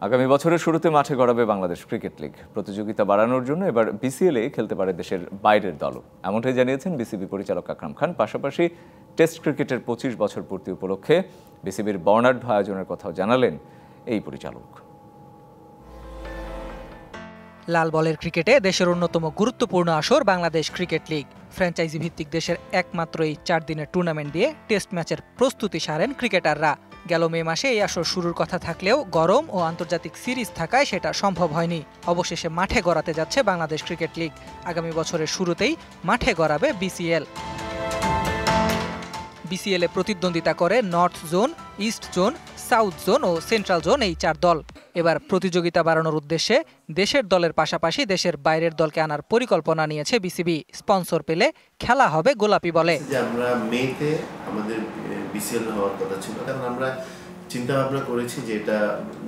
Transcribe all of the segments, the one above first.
আগামী বছরের শুরুতে মাঠে গড়াবে বাংলাদেশ ক্রিকেট লিগ। প্রতিযোগিতা বাড়ানোর জন্য এবার বিসিএল-এ খেলতে পারে দেশের বাইরের দলও, এমনটাই জানিয়েছেন বিসিবি পরিচালক আকরাম খান। পাশাপাশি টেস্ট ক্রিকেটের 25 বছর পূর্তি উপলক্ষে বিসিবির বর্ণাঢ্য আয়োজনের কথাও জানালেন এই পরিচালক। লাল বলের ক্রিকেটে দেশের অন্যতম গুরুত্বপূর্ণ আসর বাংলাদেশ ক্রিকেট লিগ। ফ্র্যাঞ্চাইজি ভিত্তিক দেশের একমাত্র এই 4 দিনের টুর্নামেন্ট দিয়ে টেস্ট ম্যাচের প্রস্তুতি সারেন ক্রিকেটাররা। গেল মে মাসে এই আসর শুরুর কথা থাকলেও গরম ও আন্তর্জাতিক সিরিজ থাকায় সেটা সম্ভব হয়নি। অবশেষে মাঠে গড়াতে যাচ্ছে বাংলাদেশ ক্রিকেট লিগ। আগামী বছরের শুরুতেই মাঠে গড়াবে বিসিএল। বিসিএল-এ প্রতিদ্বন্দ্বিতা করে north zone, east zone, south zone ও সেন্ট্রাল জোন, এই 4 দল। এবার প্রতিযোগিতা বাড়ানোর উদ্দেশ্যে দেশের দলের পাশাপাশি দেশের বাইরের দলকে আনার পরিকল্পনা নিয়েছে বিসিবি। স্পন্সর পেলে খেলা হবে গোলাপি বলে। আমরা মেতে আমাদের বিসিএল হওয়ার কথা ছিল, কারণ আমরা চিন্তা ভাবনা করেছি যে এটা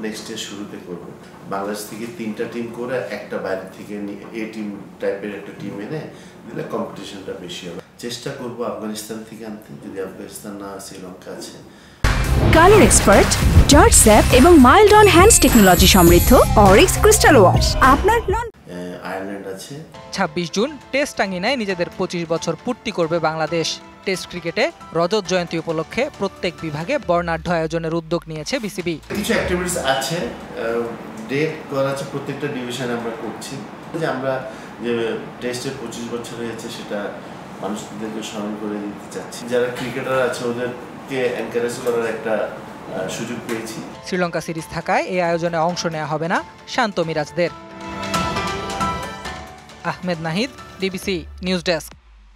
নেক্সট ইয়ার শুরুতে করব। বাংলাদেশ থেকে 3টা টিম করে একটা বাইরে থেকে এ টিম টাইপের একটা টিম এনে দিলে কম্পিটিশনটা বেশি হবে। চেষ্টা করব আফগানিস্তান থেকে আনতে, যদি আফগানিস্তান না, শ্রীলঙ্কা আছে। কালার এক্সপার্ট, জর্জ স্যাপ এবং মাইল্ড অন হ্যান্ডস টেকনোলজি সমৃদ্ধ অরিক্স ক্রিস্টাল ওয়াশ আপনার আয়ারল্যান্ড আছে। 26 জুন টেস্ট আঙ্গিনায় নিজেদের 25 বছর পূর্তি করবে বাংলাদেশ। টেস্ট ক্রিকেটে রজত জয়ন্তী উপলক্ষে প্রত্যেক বিভাগে বর্ণাঢ্য আয়োজনের উদ্যোগ নিয়েছে বিসিবি। কিছু অ্যাক্টিভিটিস আছে, ডেট করা আছে, প্রত্যেকটা ডিভিশনে আমরা করছি। যে আমরা যে টেস্টের 25 বছর হয়েছে সেটা মানুষদেরকে স্মরণ করে দিতে চাচ্ছি। যারা ক্রিকেটার আছে ওদেরকে এনকারেজ করার একটা সুযোগ পেয়েছি। শ্রীলঙ্কা সিরিজ থাকায় এই আয়োজনে অংশ নেওয়া হবে না শান্ত মিরাজদের। Ahmed Nahid, DBC news desk.